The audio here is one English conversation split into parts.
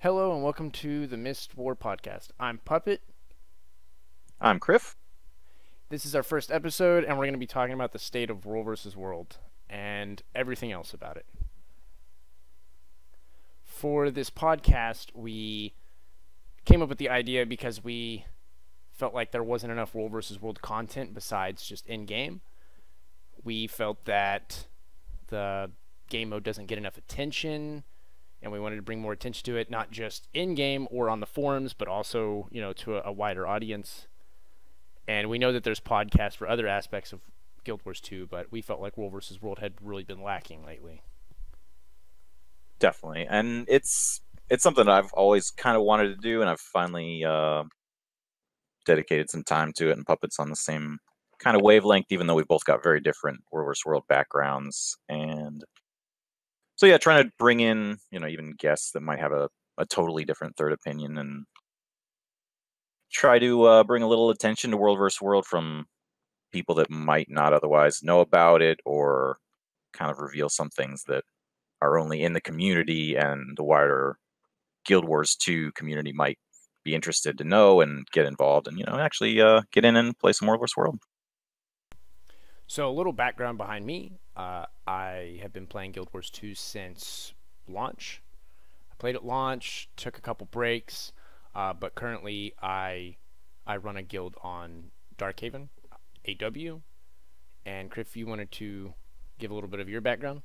Hello and welcome to the Mist War podcast. I'm Puppet. I'm Criff. This is our first episode, and we're going to be talking about the state of World versus World and everything else about it. For this podcast, we came up with the idea because we felt like there wasn't enough World versus World content besides just in-game. We felt that the game mode doesn't get enough attention, and we wanted to bring more attention to it, not just in-game or on the forums, but also, to a wider audience. And we know that there's podcasts for other aspects of Guild Wars 2, but we felt like World versus World had really been lacking lately. Definitely, and it's something that I've always kind of wanted to do, and I've finally dedicated some time to it. And Puppet's on the same kind of wavelength, even though we've both got very different World vs. World backgrounds. And so, yeah, trying to bring in, even guests that might have a totally different third opinion, and try to bring a little attention to World vs. World from people that might not otherwise know about it, or kind of reveal some things that are only in the community and the wider Guild Wars 2 community might be interested to know and get involved and, actually get in and play some World vs. World. So a little background behind me. I have been playing Guild Wars 2 since launch. I played at launch, took a couple breaks, but currently I run a guild on Darkhaven, AW. And Criff, you wanted to give a little bit of your background?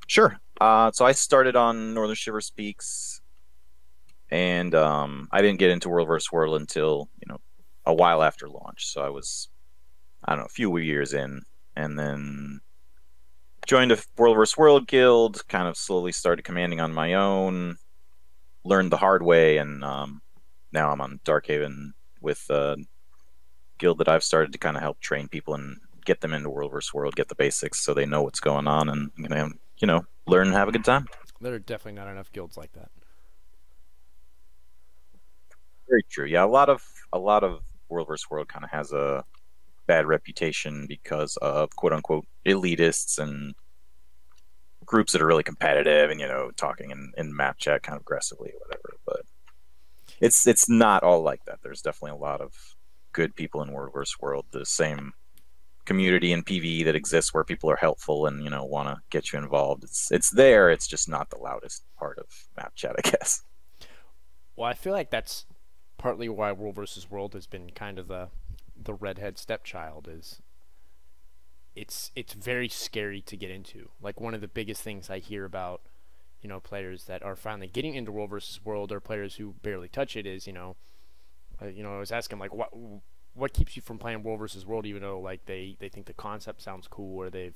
Sure. So I started on Northern Shiver Speaks, and I didn't get into World vs. World until, a while after launch. So I was, I don't know, a few years in, and then joined a World vs. World guild, kind of slowly started commanding on my own, learned the hard way, and now I'm on Darkhaven with a guild that I've started to kind of help train people and get them into World vs. World, get the basics so they know what's going on and, learn and have a good time. There are definitely not enough guilds like that. Very true. Yeah, a lot of World vs. World kind of has a bad reputation because of quote unquote elitists and groups that are really competitive and, talking in map chat kind of aggressively or whatever. But it's not all like that. There's definitely a lot of good people in World vs. World. The same community in PvE that exists where people are helpful and, want to get you involved. It's there. It's just not the loudest part of map chat, I guess. Well, I feel like that's partly why World vs. World has been kind of the redhead stepchild. Is it's very scary to get into. Like, one of the biggest things I hear about, players that are finally getting into World vs. World, or players who barely touch it, is, I was asking, like, what keeps you from playing World vs. World, even though, like, they think the concept sounds cool, or they've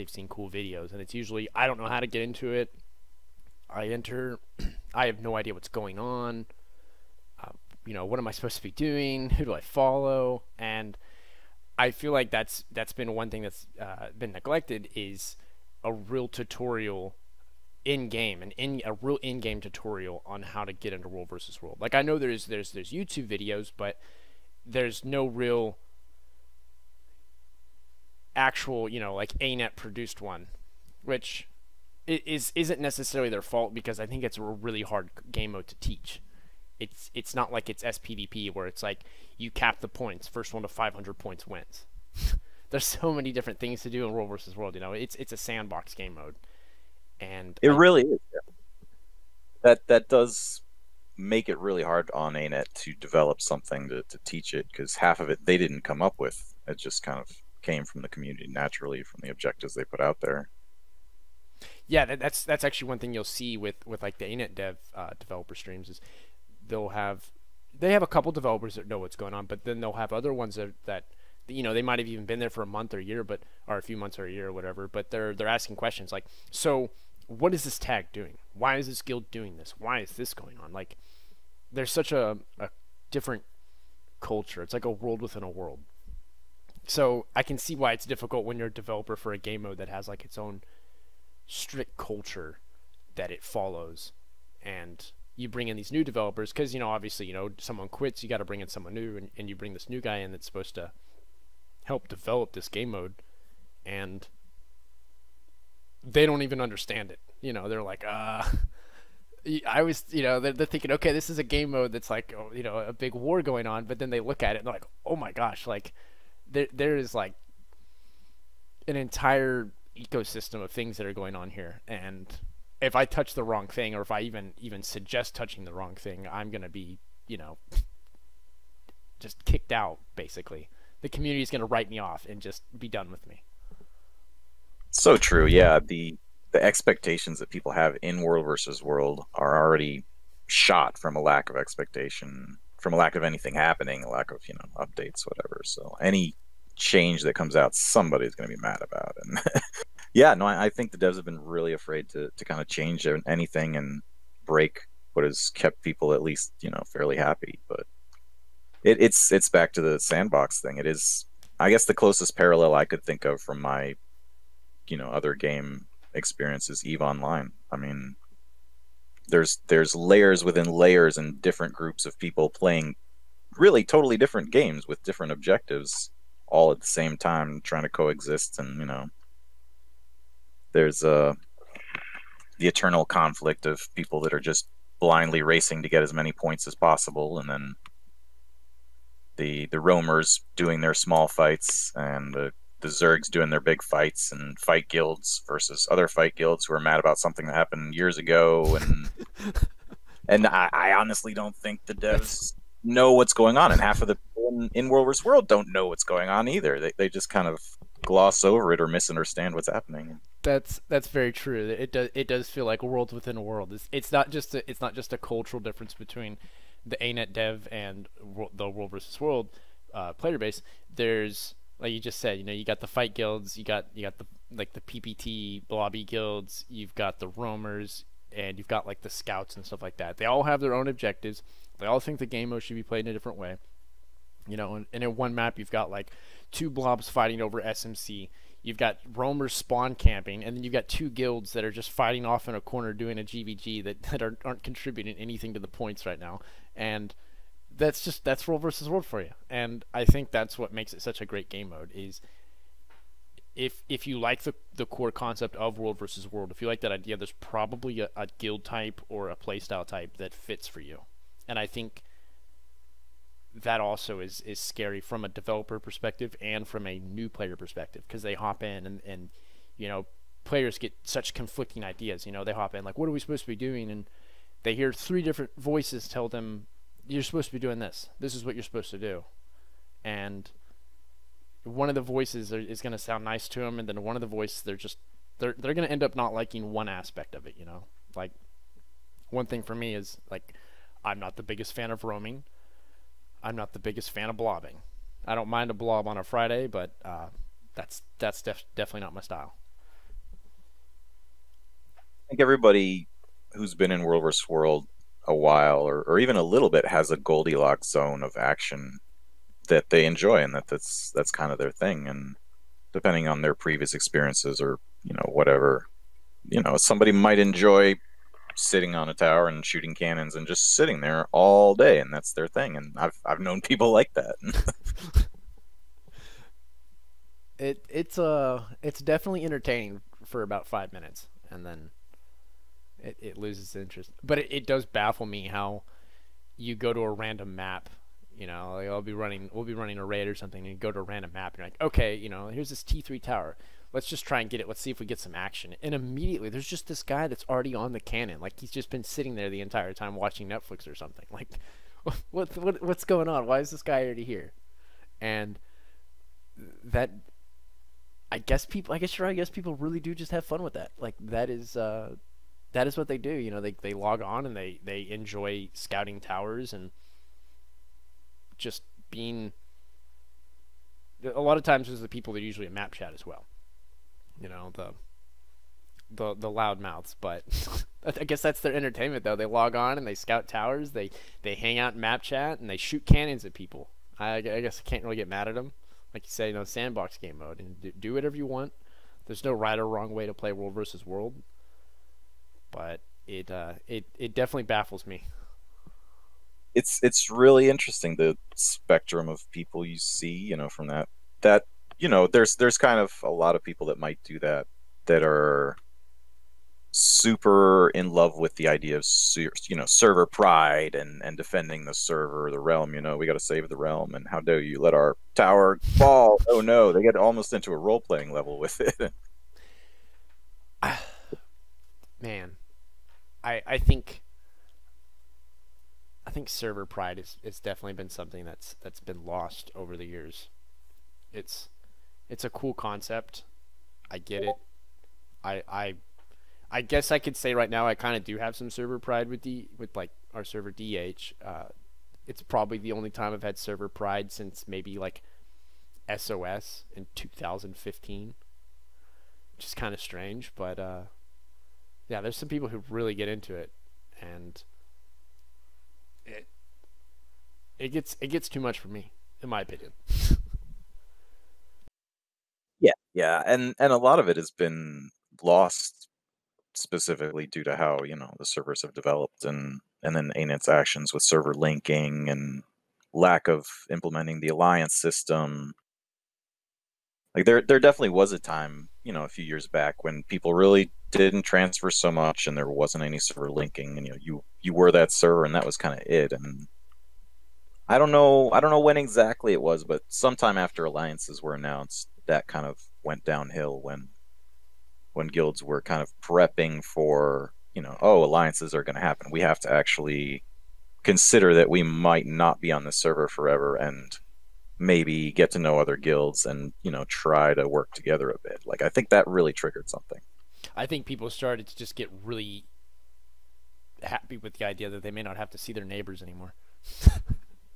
seen cool videos. And it's usually, I don't know how to get into it. I enter, I have no idea what's going on. What am I supposed to be doing? Who do I follow? And I feel like that's been one thing that's been neglected, is a real tutorial in game, a real in game tutorial on how to get into World versus World. Like, I know there's YouTube videos, but there's no real actual, like, ANET produced one, which isn't necessarily their fault, because I think it's a really hard game mode to teach. It's not like it's SPVP, where it's like you cap the points, first one to 500 points wins. There's so many different things to do in World versus World. It's a sandbox game mode, and It really is. That does make it really hard on ANET to develop something to teach it, because half of it they didn't come up with. It just kind of came from the community naturally, from the objectives they put out there. Yeah, that's actually one thing you'll see with like the ANET developer streams, is they have a couple developers that know what's going on, but then they'll have other ones that they might have even been there for a month or a year, or a few months or a year or whatever, but they're asking questions like, so what is this tag doing? Why is this guild doing this? Why is this going on? Like, there's such a different culture. It's like a world within a world. So I can see why it's difficult when you're a developer for a game mode that has, like, its own strict culture that it follows, and you bring in these new developers, because obviously, someone quits, you got to bring in someone new, and you bring this new guy in that's supposed to help develop this game mode, and they don't even understand it. They're like, I was, they're thinking, okay, this is a game mode that's like, oh, a big war going on, but then they look at it and they're like, oh my gosh, like there is like an entire ecosystem of things that are going on here, and if I touch the wrong thing, or if I even suggest touching the wrong thing, I'm gonna be, you know, just kicked out. Basically, the community is gonna write me off and just be done with me. So true. Yeah, the expectations that people have in World versus World are already shot from a lack of expectation, from a lack of anything happening, a lack of, updates, whatever. So any change that comes out, somebody's going to be mad about. And yeah, no, I think the devs have been really afraid to kind of change anything and break what has kept people at least, fairly happy. But it's back to the sandbox thing. It is, I guess, the closest parallel I could think of from my, other game experience is EVE Online. I mean, there's layers within layers and different groups of people playing really totally different games with different objectives all at the same time trying to coexist. And there's the eternal conflict of people that are just blindly racing to get as many points as possible, and then the roamers doing their small fights, and the Zergs doing their big fights, and fight guilds versus other fight guilds who are mad about something that happened years ago. And I honestly don't think the devs know what's going on, and half of the people in World vs. World don't know what's going on either. They just kind of gloss over it or misunderstand what's happening. That's very true. It does feel like worlds within a world. It's not just a cultural difference between the ANET dev and the World versus World player base. There's, like you just said, you got the fight guilds, you got the PPT blobby guilds, you've got the roamers, and you've got like the scouts and stuff like that. They all have their own objectives. They all think the game mode should be played in a different way. And in one map you've got like two blobs fighting over SMC. You've got roamers spawn camping, and then you've got two guilds that are just fighting off in a corner doing a GVG that aren't contributing anything to the points right now. And that's World versus World for you. And I think that's what makes it such a great game mode is if you like the core concept of World versus World, if you like that idea, there's probably a guild type or a playstyle type that fits for you. And I think that also is scary from a developer perspective and from a new player perspective, because they hop in and players get such conflicting ideas. They hop in like, what are we supposed to be doing? And they hear three different voices tell them, you're supposed to be doing this. This is what you're supposed to do. And one of the voices is going to sound nice to them, and then one of the voices they're going to end up not liking one aspect of it. Like one thing for me is like, I'm not the biggest fan of roaming. I'm not the biggest fan of blobbing. I don't mind a blob on a Friday, but that's definitely not my style. I think everybody who's been in World vs. World a while, or even a little bit, has a Goldilocks zone of action that they enjoy, and that's kind of their thing. And depending on their previous experiences, or whatever, somebody might enjoy sitting on a tower and shooting cannons and just sitting there all day, and that's their thing. And I've known people like that. It's definitely entertaining for about 5 minutes, and then it loses interest. But it does baffle me how you go to a random map. Like we'll be running a raid or something, and you go to a random map, and you're like, okay, here's this T3 tower. Let's just try and get it. Let's see if we get some action. And immediately, there's just this guy that's already on the cannon. Like, he's just been sitting there the entire time watching Netflix or something. Like, what's going on? Why is this guy already here? And that, I guess people really do just have fun with that. Like, that is what they do. They log on and they enjoy scouting towers and just being. A lot of times, there's the people that are usually in map chat as well. The loud mouths, but I guess that's their entertainment though. They log on and they scout towers, they hang out in map chat, and they shoot cannons at people. I guess I can't really get mad at them. Like you say, sandbox game mode, and do whatever you want. There's no right or wrong way to play World versus World, but it definitely baffles me. It's really interesting, the spectrum of people you see, from that there's kind of a lot of people that might do that are super in love with the idea of server pride and defending the server, the realm. We got to save the realm, and how dare you let our tower fall? Oh no, they get almost into a role playing level with it. Man, I think server pride is definitely been something that's been lost over the years. It's it's a cool concept. I get it. I I guess I could say right now I kind of do have some server pride with like our server DH. It's probably the only time I've had server pride since maybe like SOS in 2015, which is kind of strange. But yeah, there's some people who really get into it, and it it gets too much for me, in my opinion. Yeah, and a lot of it has been lost specifically due to how the servers have developed, and then ANET's actions with server linking and lack of implementing the alliance system. Like there definitely was a time, a few years back when people really didn't transfer so much and there wasn't any server linking, and you were that server and that was kind of it. And I don't know when exactly it was, but sometime after alliances were announced, that kind of went downhill when guilds were kind of prepping for, oh, alliances are going to happen. We have to actually consider that we might not be on the server forever and maybe get to know other guilds and, try to work together a bit. Like, I think that really triggered something. I think people started to just get really happy with the idea that they may not have to see their neighbors anymore.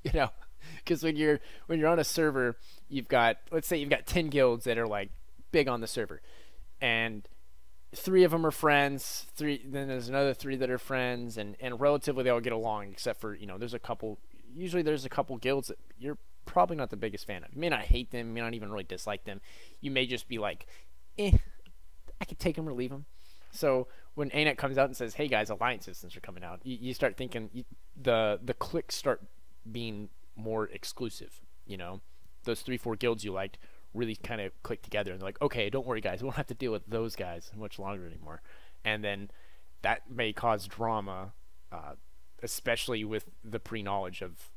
you know, because when you're on a server, you've got, let's say you've got 10 guilds that are like big on the server, and three of them are friends. Three, then there's another three that are friends, and relatively they all get along, except for there's a couple. Usually there's a couple guilds that you're probably not the biggest fan of. You may not hate them, you may not even really dislike them. You may just be like, I could take them or leave them. So when ANET comes out and says, "Hey guys, alliance systems are coming out," you start thinking the clicks start being more exclusive. Those 3-4 guilds you liked really kind of click together, and they're like, "Okay, don't worry, guys, we won't have to deal with those guys much longer anymore." And then that may cause drama, especially with the pre-knowledge of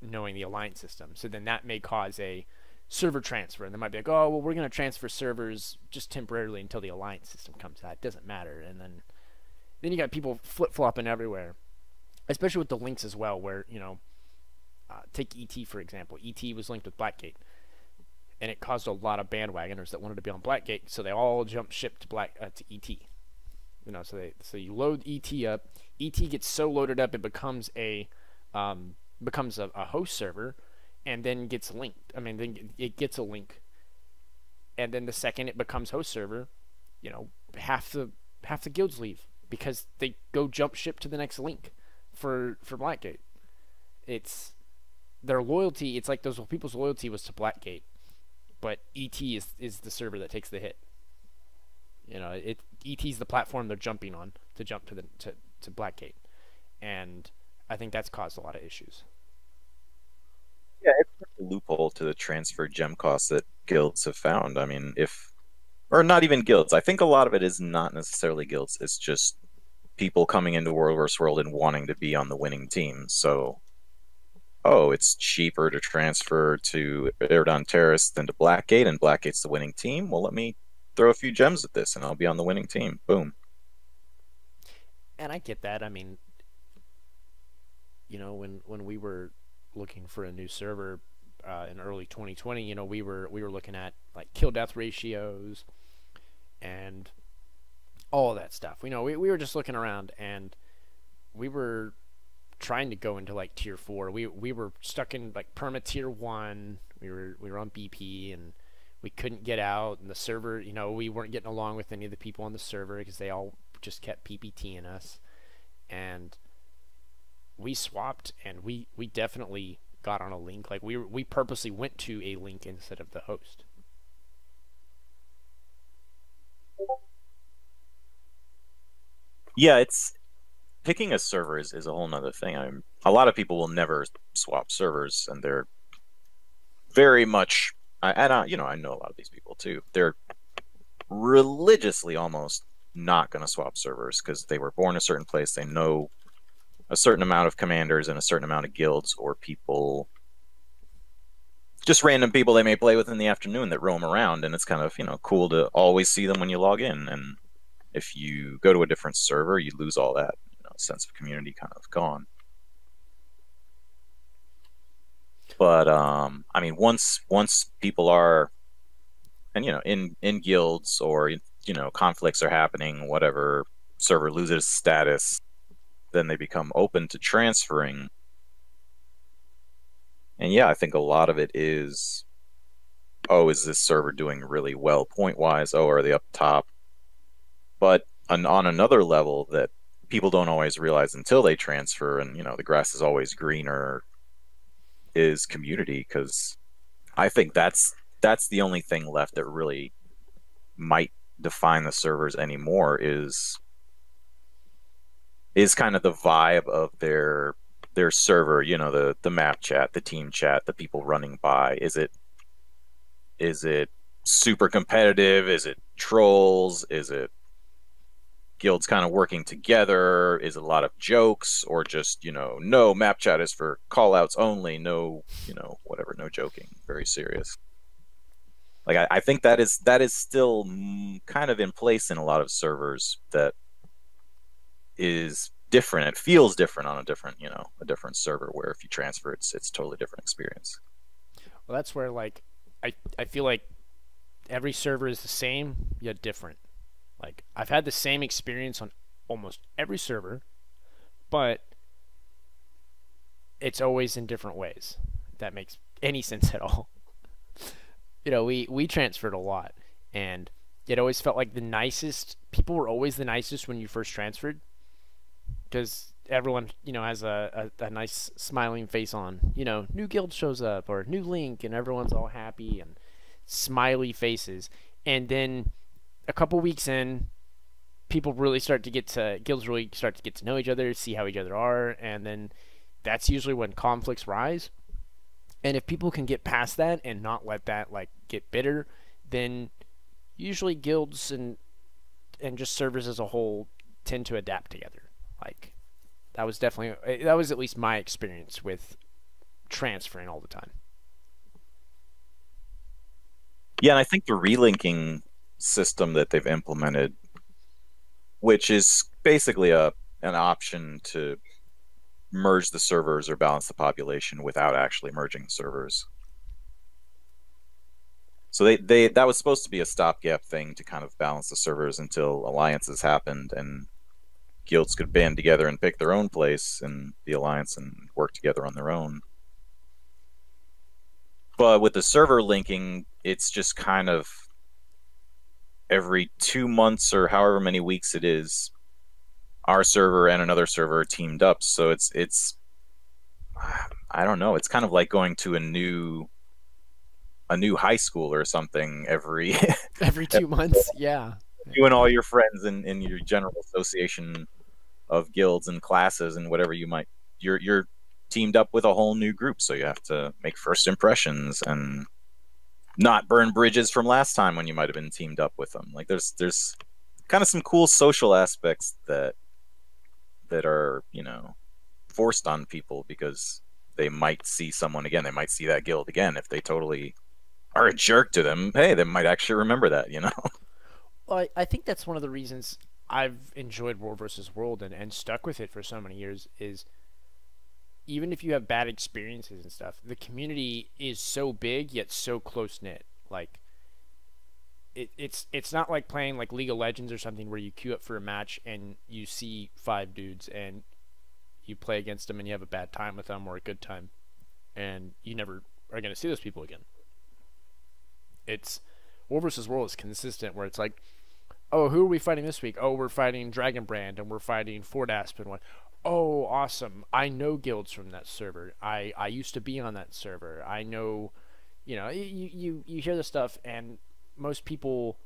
knowing the alliance system. So then that may cause a server transfer, and they might be like, "Oh, well, we're going to transfer servers just temporarily until the alliance system comes out. It doesn't matter." And then you got people flip flopping everywhere, especially with the links as well. Where take ET for example. ET was linked with Blackgate, and it caused a lot of bandwagoners that wanted to be on Blackgate, so they all jumped ship to ET. So you load ET up. ET gets so loaded up it becomes a host server, and then gets linked. I mean, then it gets a link, and then the second it becomes host server, half the guilds leave because they go jump ship to the next link for Blackgate. It's their loyalty. It's like those people's loyalty was to Blackgate, but ET is the server that takes the hit. ET's the platform they're jumping on to jump to Blackgate, and I think that's caused a lot of issues. Yeah, it's a loophole to the transfer gem costs that guilds have found. I mean, or not even guilds. I think a lot of it is not necessarily guilds. It's just people coming into World vs. World and wanting to be on the winning team. So, oh, it's cheaper to transfer to Eridon Terrace than to Blackgate, and Blackgate's the winning team. Well, let me throw a few gems at this, and I'll be on the winning team. Boom. And I get that. I mean, when we were looking for a new server in early 2020, we were looking at like kill death ratios and all of that stuff. We were just looking around, and we were trying to go into like tier 4. We were stuck in like perma tier 1. We were on BP, and we couldn't get out, and the server, we weren't getting along with any of the people on the server because they all just kept PPTing us. And we swapped, and we definitely got on a link. Like we purposely went to a link instead of the host. Yeah, it's picking a server is a whole nother thing. A lot of people will never swap servers, and they're very much, I know a lot of these people too. They're religiously almost not going to swap servers because they were born a certain place. They know a certain amount of commanders and a certain amount of guilds or people, just random people they may play with in the afternoon that roam around, and it's kind of, cool to always see them when you log in. And if you go to a different server, you lose all that, sense of community kind of gone. But I mean, once people are, and in guilds, or conflicts are happening, whatever, server loses status, then they become open to transferring. And yeah, I think a lot of it is, oh, is this server doing really well point wise? Oh, are they up top? But on another level that people don't always realize until they transfer, and the grass is always greener, is community. Because I think that's the only thing left that really might define the servers anymore, is kind of the vibe of their server, the map chat, the team chat, the people running by. Is it super competitive? Is it trolls? Is it guilds kind of working together? Is it a lot of jokes, or just, no, map chat is for call outs only, no, whatever, no joking, very serious. Like, I think that is still kind of in place in a lot of servers, that is different. It feels different on a different server, where if you transfer, it's a totally different experience. Well, that's where, like, I feel like every server is the same yet different. Like, I've had the same experience on almost every server, but it's always in different ways. If that makes any sense at all. We transferred a lot, and it always felt like the nicest people were always the nicest when you first transferred, because everyone has a nice smiling face on. New guild shows up, or new link, and everyone's all happy and smiley faces. And then a couple weeks in, guilds really start to get to know each other, see how each other are, and then that's usually when conflicts rise. And if people can get past that and not let that, like, get bitter, then usually guilds and just servers as a whole tend to adapt together. Like, that was at least my experience with transferring all the time. Yeah, and I think the relinking system that they've implemented, which is basically an option to merge the servers or balance the population without actually merging servers. So that was supposed to be a stopgap thing to kind of balance the servers until alliances happened and guilds could band together and pick their own place in the alliance and work together on their own. But with the server linking, it's just kind of every 2 months or however many weeks it is, our server and another server are teamed up. So it's I don't know, it's kind of like going to a new high school or something every 2 months. Yeah, you and all your friends in your general association of guilds and classes and whatever, you're teamed up with a whole new group, so you have to make first impressions and not burn bridges from last time when you might have been teamed up with them. Like, there's kind of some cool social aspects that are forced on people, because they might see someone again, they might see that guild again. If they totally are a jerk to them, hey, they might actually remember that. Well, I think that's one of the reasons I've enjoyed World versus World and stuck with it for so many years, is even if you have bad experiences and stuff, the community is so big yet so close knit. Like, it's not like playing like League of Legends or something where you queue up for a match and you see 5 dudes and you play against them and you have a bad time with them or a good time, and you never are going to see those people again. It's World versus World is consistent, where it's like, oh, who are we fighting this week? Oh, we're fighting Dragonbrand and we're fighting Fort Aspen one. Oh, awesome. I know guilds from that server. I used to be on that server. I know, you hear the stuff, and most people,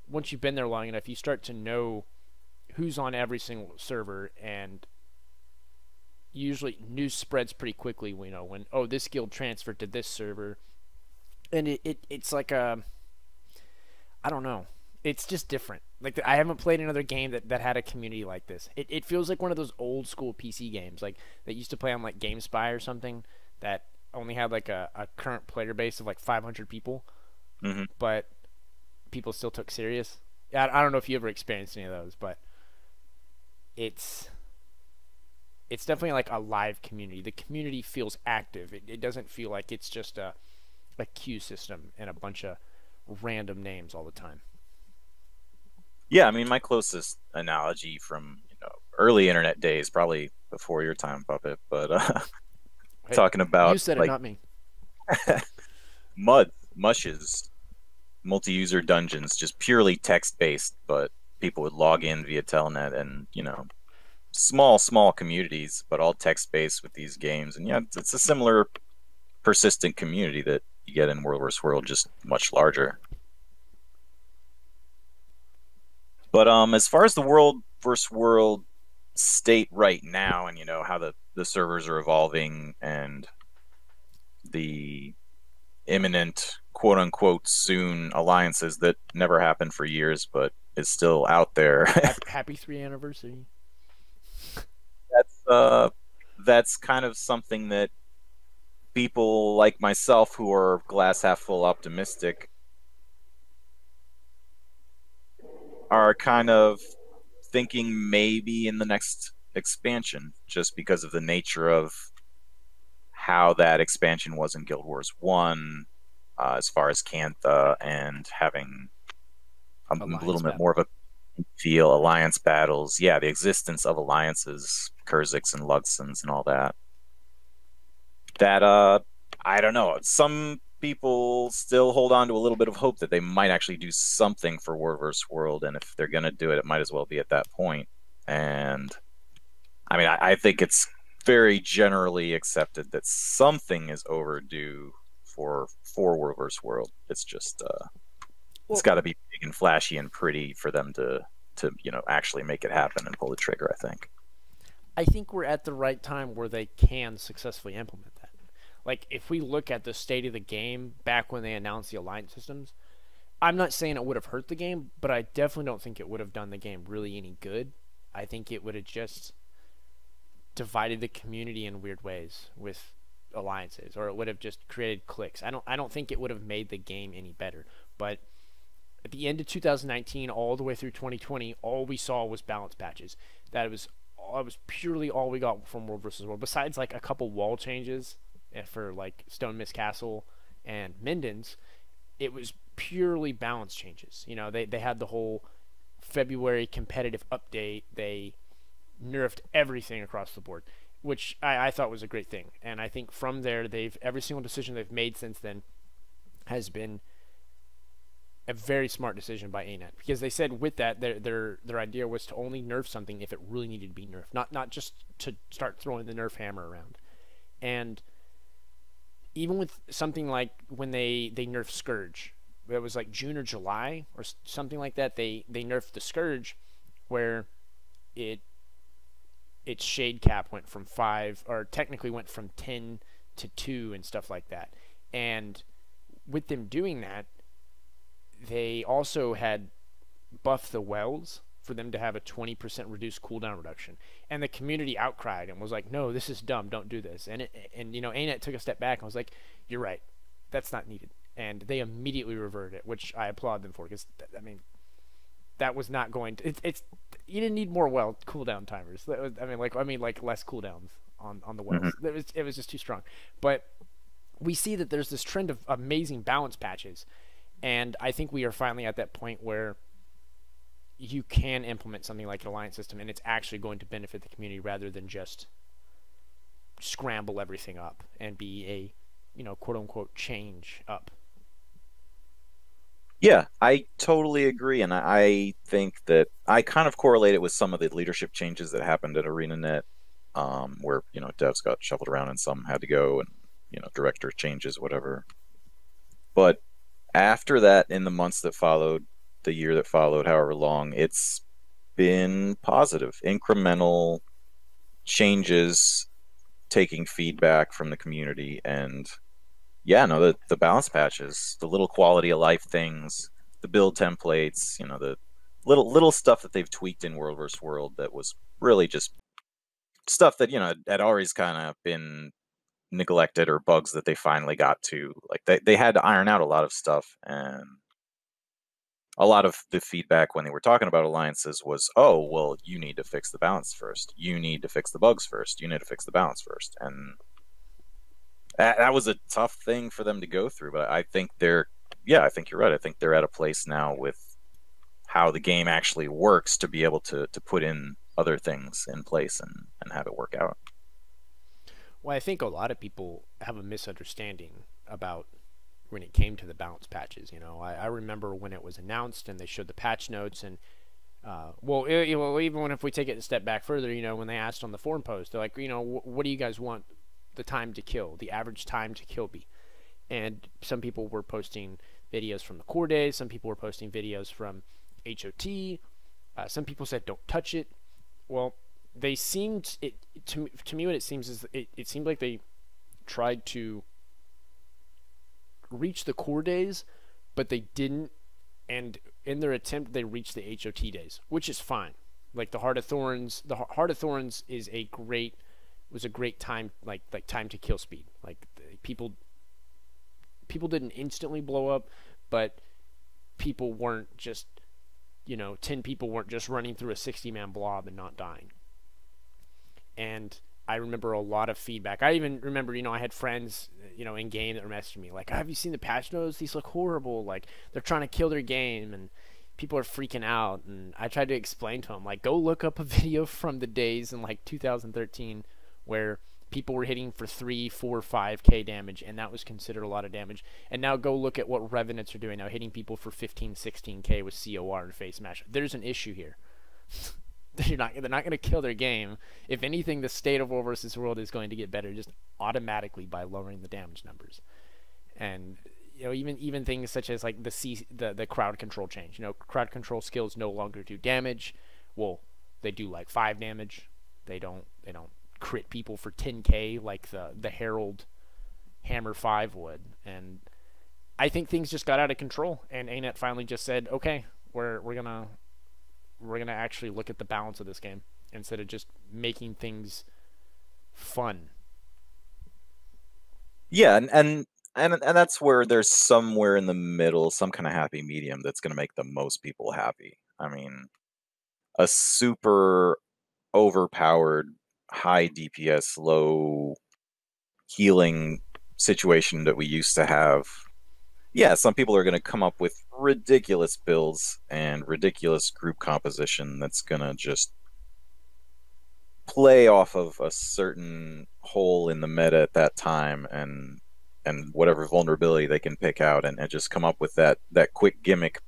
once you've been there long enough, you start to know who's on every single server, and usually news spreads pretty quickly, when oh, this guild transferred to this server. And it's like I don't know. it's just different. Like I haven't played another game that had a community like this. It feels like one of those old school PC games, like that used to play on like GameSpy or something, that only had like a current player base of like 500 people, Hmm. but people still took serious. I don't know if you ever experienced any of those, but it's it's definitely like a live community. The community feels active. It doesn't feel like it's just a queue system and a bunch of random names all the time. Yeah, I mean, my closest analogy from early internet days, probably before your time, Puppet, but Hey, talking you about said it, like not me. mud mushes, multi-user dungeons, just purely text-based, but people would log in via telnet, and small communities, but all text-based with these games. And yeah, it's a similar persistent community that you get in World vs. World, just much larger. But as far as the World vs. World state right now, and how the servers are evolving, and the imminent quote unquote soon alliances that never happened for years but is still out there. Happy 3 anniversary. That's kind of something that people like myself, who are glass half full optimistic, are kind of thinking maybe in the next expansion, just because of the nature of how that expansion was in Guild Wars 1, as far as Cantha and having a little Alliance bit battle. more of a feel, alliance battles. Yeah, the existence of alliances, Kurziks and Lugsons and all that. That I don't know. Some people still hold on to a little bit of hope that they might actually do something for War vs. World, and if they're gonna do it, it might as well be at that point. And I mean, I think it's very generally accepted that something is overdue for War vs. World. It's just it's Well, got to be big and flashy and pretty for them to actually make it happen and pull the trigger, I think. I think we're at the right time where they can successfully implement that. Like, if we look at the state of the game back when they announced the alliance systems, I'm not saying it would have hurt the game, but I definitely don't think it would have done the game really any good. I think it would have just divided the community in weird ways with alliances, or it would have just created cliques. I don't think it would have made the game any better. But at the end of 2019, all the way through 2020, all we saw was balance patches. That was purely all we got from World versus World. Besides like a couple wall changes for like Stone Mist Castle and Minden's, it was purely balance changes. They had the whole February competitive update. They nerfed everything across the board, which I thought was a great thing. And I think from there, every single decision they've made since then has been a very smart decision by ANET, because they said with that their idea was to only nerf something if it really needed to be nerfed, not just to start throwing the nerf hammer around. And even with something like when they nerfed Scourge, it was like June or July or something like that. They nerfed the Scourge, where it its shade cap went from 5, or technically went from 10 to 2 and stuff like that. And with them doing that, they also had buffed the wells for them to have a 20% reduced cooldown reduction. And the community outcried and was like, no, this is dumb, don't do this. And ANET took a step back and was like, you're right, that's not needed. And they immediately reverted it, which I applaud them for, because I mean, that was not going to. It's you didn't need more well cooldown timers. Like less cooldowns on the wells. Mm-hmm. It was just too strong. But we see that there's this trend of amazing balance patches, and I think we are finally at that point where you can implement something like an alliance system, and it's actually going to benefit the community rather than just scramble everything up and be a quote unquote change up. Yeah, I totally agree, and I think that I kind of correlate it with some of the leadership changes that happened at ArenaNet, where devs got shuffled around and some had to go, and director changes, whatever. But after that, in the months that followed, the year that followed, however long, it's been positive, incremental changes, taking feedback from the community, and yeah, no, the balance patches, the little quality of life things the build templates, the little stuff that they've tweaked in World vs. World that was really just stuff that had always kind of been neglected, or bugs that they finally got to. Like they had to iron out a lot of stuff, and a lot of the feedback when they were talking about alliances was, oh, well, you need to fix the balance first. You need to fix the bugs first. You need to fix the balance first. And that was a tough thing for them to go through. But I think I think you're right. I think they're at a place now with how the game actually works to be able to put in other things in place and have it work out. Well, I think a lot of people have a misunderstanding about when it came to the balance patches. I remember when it was announced and they showed the patch notes, and even if we take it a step back further, when they asked on the forum post, they're like, what do you guys want the time to kill, the average time to kill be? And some people were posting videos from the core days, some people were posting videos from HOT, some people said don't touch it. Well, they seemed to me what it seems is it seemed like they tried to reach the core days, but they didn't, and in their attempt they reached the HOT days, which is fine. Like the Heart of Thorns was a great time, like time to kill speed. Like people didn't instantly blow up, but people weren't just 10 people weren't just running through a 60-man blob and not dying. And I remember a lot of feedback. I even remember, I had friends, in game that were messaging me like, have you seen the patch notes? These look horrible. Like, they're trying to kill their game, and people are freaking out. And I tried to explain to them, like, go look up a video from the days in, 2013 where people were hitting for 3, 4, 5k damage, and that was considered a lot of damage. And now go look at what Revenants are doing now, hitting people for 15, 16k with COR and face smash. There's an issue here. They're not going to kill their game. If anything, the state of World vs. World is going to get better just automatically by lowering the damage numbers. And even things such as like the crowd control change. Crowd control skills no longer do damage. Well, they do like 5 damage. They don't crit people for 10k like the Herald Hammer 5 would. And I think things just got out of control, and ANET finally just said, okay, we're gonna actually look at the balance of this game instead of just making things fun. Yeah, and that's where there's somewhere in the middle, some kind of happy medium that's going to make the most people happy. I mean, a super overpowered, high DPS, low healing situation that we used to have. Yeah, some people are going to come up with ridiculous builds and ridiculous group composition that's going to just play off of a certain hole in the meta at that time, and whatever vulnerability they can pick out, and just come up with that quick gimmick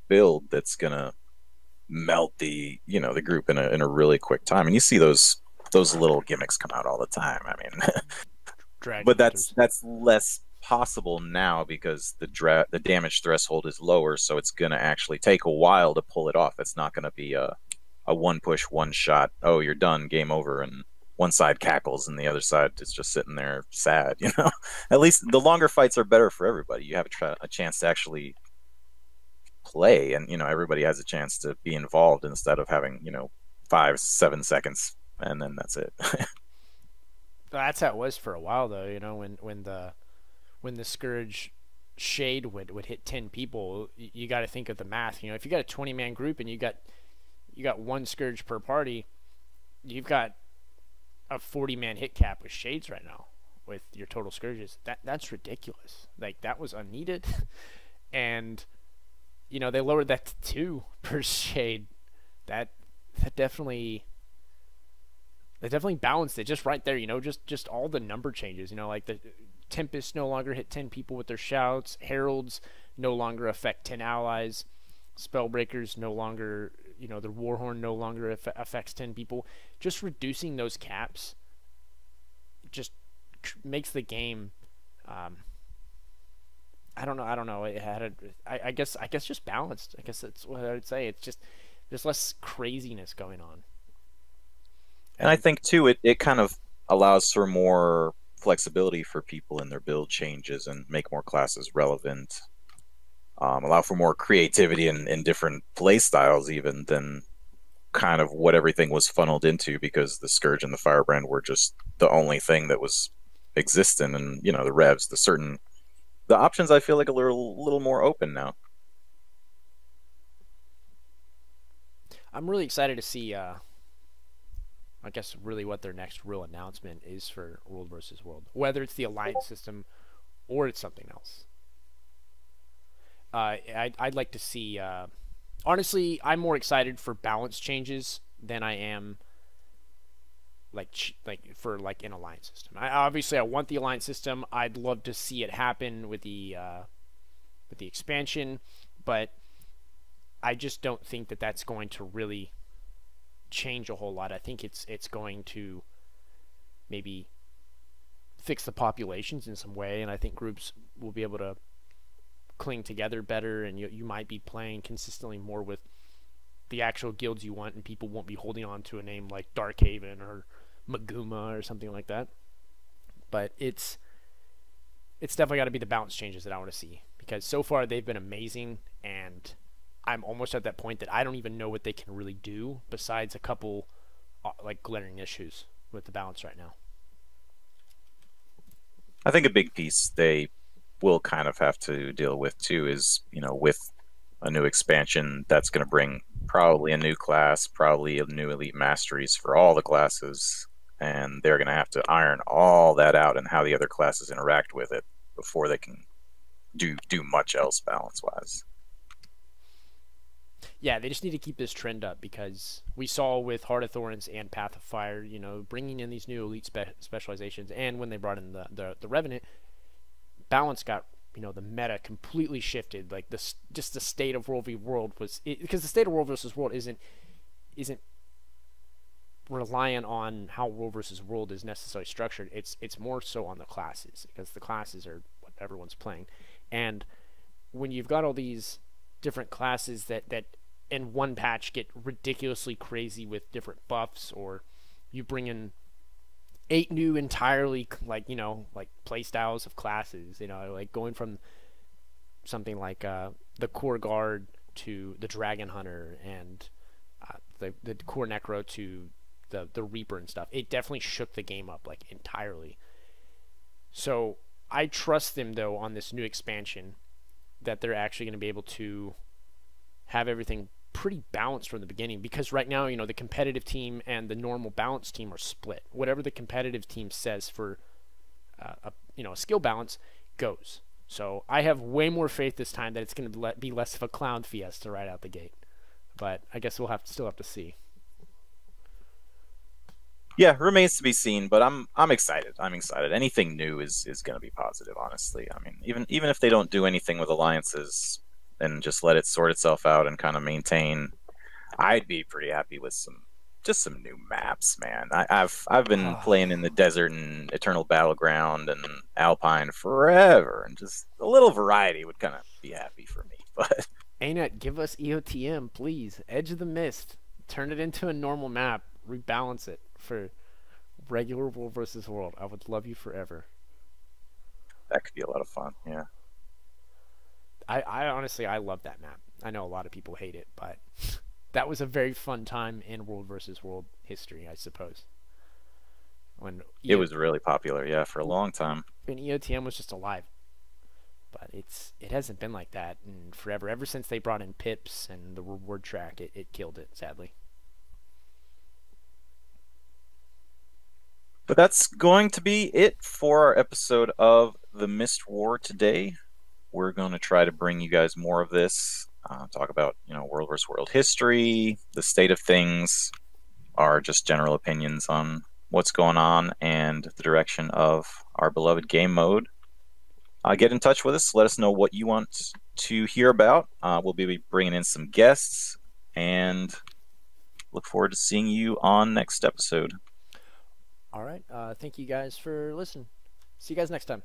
build that's going to melt the group in a really quick time. And you see those little gimmicks come out all the time. I mean, but that's less possible now because the damage threshold is lower, so it's going to actually take a while to pull it off. It's not going to be a one push, one shot, oh, you're done, game over, and one side cackles and the other side is just sitting there sad. At least the longer fights are better for everybody. You have a chance to actually play, and everybody has a chance to be involved instead of having 5-7 seconds and then that's it. That's how it was for a while, though. When the Scourge Shade would hit 10 people, you got to think of the math. If you got a 20-man group and you got one Scourge per party, you've got a 40-man hit cap with Shades right now with your total Scourges. That's ridiculous. Like, that was unneeded. And they lowered that to 2 per Shade. That definitely balanced it just right there. Just all the number changes. Like the Tempest no longer hit 10 people with their shouts. Heralds no longer affect 10 allies. Spellbreakers no longer, the Warhorn no longer affects 10 people. Just reducing those caps just makes the game, I don't know. It had I guess just balanced. I guess that's what I would say. It's just there's less craziness going on. And I think too, it kind of allows for more flexibility for people in their build changes and make more classes relevant. allow for more creativity in different play styles, even than kind of what everything was funneled into, because the Scourge and the Firebrand were just the only thing that was existent, and the revs, the options I feel like a little more open now. I'm really excited to see. I guess really what their next real announcement is for World versus World, whether it's the alliance system or it's something else. I'd like to see. Honestly, I'm more excited for balance changes than I am for like an alliance system. I want the alliance system. I'd love to see it happen with the expansion, but I just don't think that that's going to really change a whole lot. I think it's going to maybe fix the populations in some way, and I think groups will be able to cling together better, and you might be playing consistently more with the actual guilds you want, and people won't be holding on to a name like Darkhaven or Maguma or something like that. But it's definitely got to be the balance changes that I want to see, because so far they've been amazing, and I'm almost at that point that I don't even know what they can really do besides a couple like glaring issues with the balance right now. I think a big piece they will kind of have to deal with too is, with a new expansion that's going to bring probably a new class, probably a new elite masteries for all the classes, and they're going to have to iron all that out and how the other classes interact with it before they can do much else balance wise. Yeah, they just need to keep this trend up, because we saw with Heart of Thorns and Path of Fire, bringing in these new elite specializations, and when they brought in the Revenant, balance got, the meta completely shifted. Like this, just the state of World v World because the state of World versus World isn't reliant on how World versus World is necessarily structured. It's more so on the classes, because the classes are what everyone's playing, and when you've got all these different classes that in one patch get ridiculously crazy with different buffs, or you bring in 8 new entirely like play styles of classes, like going from something like the Core Guard to the Dragon Hunter, and the Core Necro to the Reaper and stuff. It definitely shook the game up like entirely. So I trust them though on this new expansion that they're actually going to be able to have everything pretty balanced from the beginning, because right now, the competitive team and the normal balanced team are split. Whatever the competitive team says for a skill balance goes. So I have way more faith this time that it's going to be less of a clown fiesta right out the gate. But I guess we'll still have to see. Yeah, remains to be seen, but I'm excited. I'm excited. Anything new is going to be positive, honestly. I mean, even if they don't do anything with alliances and just let it sort itself out and kind of maintain, I'd be pretty happy with some new maps, man. I've been playing in the desert and Eternal Battleground and Alpine forever, and just a little variety would kind of be happy for me. But ANET, give us EOTM, please. Edge of the Mist, turn it into a normal map, rebalance it for regular World versus World. I would love you forever. That could be a lot of fun. Yeah. I honestly, I love that map. I know a lot of people hate it, but that was a very fun time in World versus World history, I suppose. When it was really popular, yeah, for a long time. When EOTM was just alive. But it hasn't been like that in forever. Ever since they brought in Pips and the reward track, it killed it, sadly. But that's going to be it for our episode of The Mist War today. We're going to try to bring you guys more of this, talk about, World vs. World history, the state of things, our just general opinions on what's going on, and the direction of our beloved game mode. Get in touch with us. Let us know what you want to hear about. We'll be bringing in some guests, and look forward to seeing you on next episode. All right. Thank you guys for listening. See you guys next time.